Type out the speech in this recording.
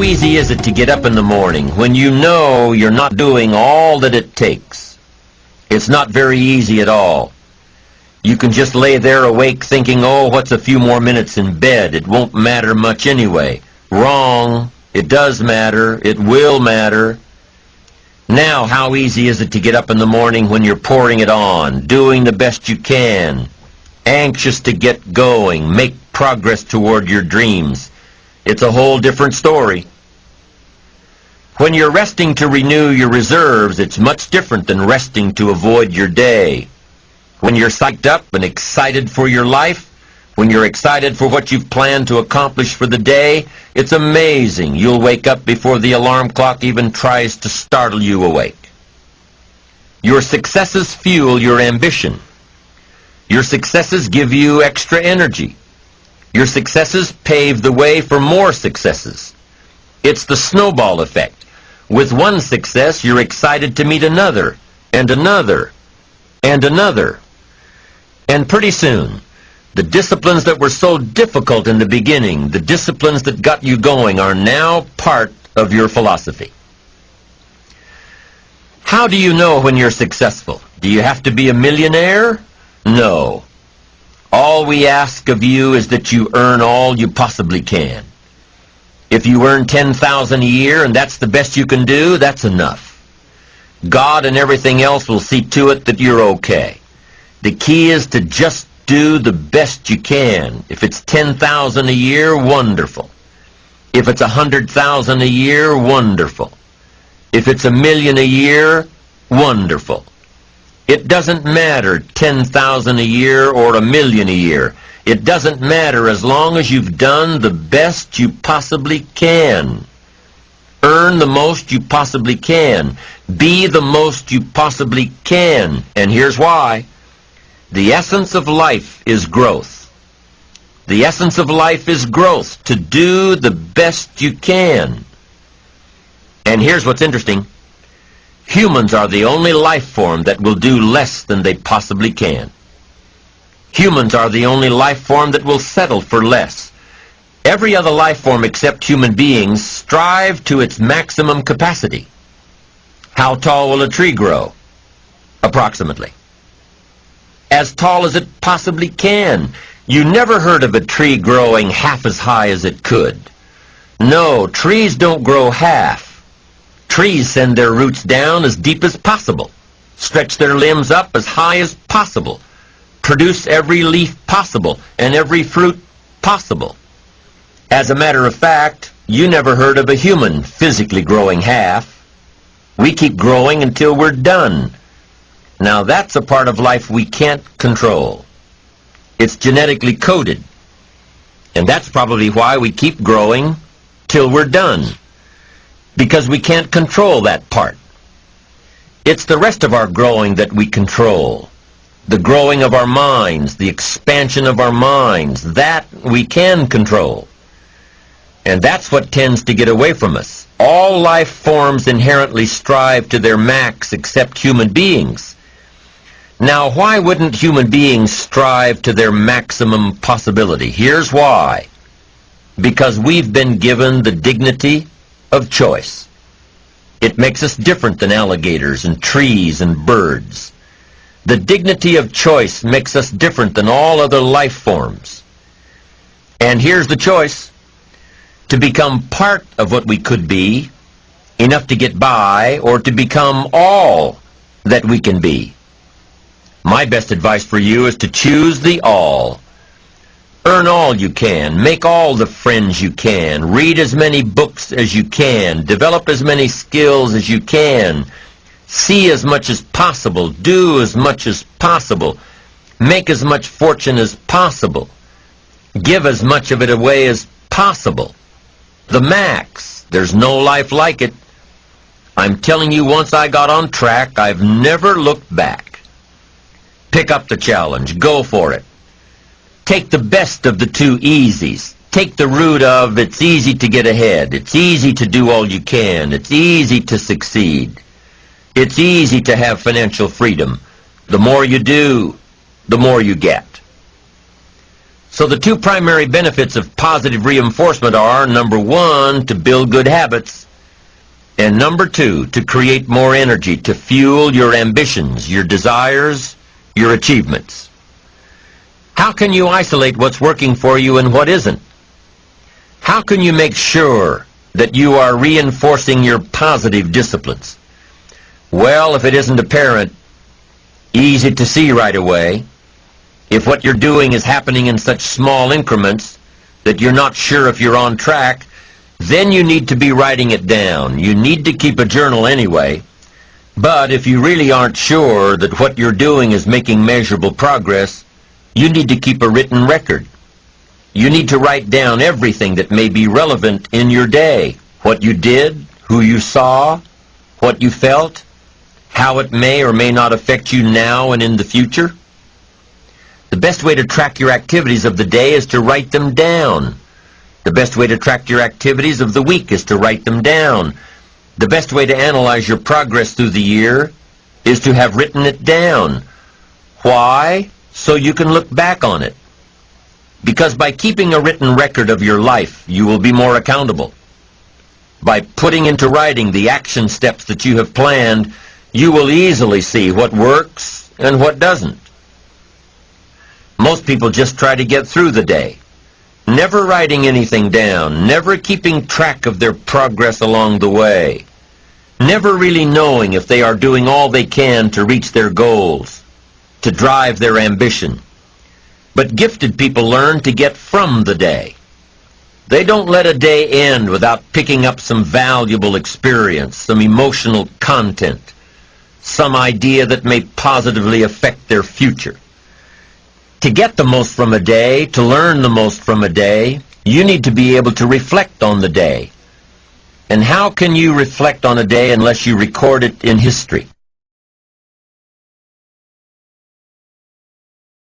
How easy is it to get up in the morning when you know you're not doing all that it takes? It's not very easy at all. You can just lay there awake thinking, oh, what's a few more minutes in bed? It won't matter much anyway. Wrong. It does matter. It will matter. Now, how easy is it to get up in the morning when you're pouring it on, doing the best you can, anxious to get going, make progress toward your dreams? It's a whole different story. When you're resting to renew your reserves, it's much different than resting to avoid your day. When you're psyched up and excited for your life, when you're excited for what you've planned to accomplish for the day, it's amazing you'll wake up before the alarm clock even tries to startle you awake. Your successes fuel your ambition. Your successes give you extra energy. Your successes pave the way for more successes. It's the snowball effect. With one success, you're excited to meet another, and another, and another. And pretty soon, the disciplines that were so difficult in the beginning, the disciplines that got you going, are now part of your philosophy. How do you know when you're successful? Do you have to be a millionaire? No. All we ask of you is that you earn all you possibly can. If you earn $10,000 a year and that's the best you can do, that's enough. God and everything else will see to it that you're okay. The key is to just do the best you can. If it's $10,000 a year, wonderful. If it's $100,000 a year, wonderful. If it's $1 million a year, wonderful. It doesn't matter $10,000 a year or $1 million a year. It doesn't matter as long as you've done the best you possibly can. Earn the most you possibly can. Be the most you possibly can. And here's why. The essence of life is growth. The essence of life is growth, to do the best you can. And here's what's interesting. Humans are the only life form that will do less than they possibly can. Humans are the only life form that will settle for less. Every other life form except human beings strive to its maximum capacity. How tall will a tree grow? Approximately. As tall as it possibly can. You never heard of a tree growing half as high as it could. No, trees don't grow half. Trees send their roots down as deep as possible, stretch their limbs up as high as possible, produce every leaf possible and every fruit possible. As a matter of fact, you never heard of a human physically growing half. We keep growing until we're done. Now that's a part of life we can't control. It's genetically coded. And that's probably why we keep growing till we're done. Because we can't control that part. It's the rest of our growing that we control. The growing of our minds, the expansion of our minds, that we can control. And that's what tends to get away from us. All life forms inherently strive to their max except human beings. Now, why wouldn't human beings strive to their maximum possibility? Here's why. Because we've been given the dignity of choice. It makes us different than alligators and trees and birds. The dignity of choice makes us different than all other life forms. And here's the choice. To become part of what we could be, enough to get by, or to become all that we can be. My best advice for you is to choose the all. Earn all you can. Make all the friends you can. Read as many books as you can. Develop as many skills as you can. See as much as possible. Do as much as possible. Make as much fortune as possible. Give as much of it away as possible. The max. There's no life like it. I'm telling you, once I got on track, I've never looked back. Pick up the challenge. Go for it. Take the best of the two easies. Take the root of it's easy to get ahead. It's easy to do all you can. It's easy to succeed. It's easy to have financial freedom. The more you do, the more you get. So the two primary benefits of positive reinforcement are, number one, to build good habits, and number two, to create more energy to fuel your ambitions, your desires, your achievements. How can you isolate what's working for you and what isn't? How can you make sure that you are reinforcing your positive disciplines? Well, if it isn't apparent, easy to see right away, if what you're doing is happening in such small increments that you're not sure if you're on track, then you need to be writing it down. You need to keep a journal anyway. But if you really aren't sure that what you're doing is making measurable progress, you need to keep a written record. You need to write down everything that may be relevant in your day. What you did, who you saw, what you felt, how it may or may not affect you now and in the future. The best way to track your activities of the day is to write them down. The best way to track your activities of the week is to write them down. The best way to analyze your progress through the year is to have written it down. Why? So you can look back on it. Because by keeping a written record of your life, you will be more accountable. By putting into writing the action steps that you have planned, you will easily see what works and what doesn't. Most people just try to get through the day, never writing anything down, never keeping track of their progress along the way, never really knowing if they are doing all they can to reach their goals, to drive their ambition. But gifted people learn to get from the day. They don't let a day end without picking up some valuable experience, some emotional content, some idea that may positively affect their future. To get the most from a day, to learn the most from a day, you need to be able to reflect on the day. And how can you reflect on a day unless you record it in history?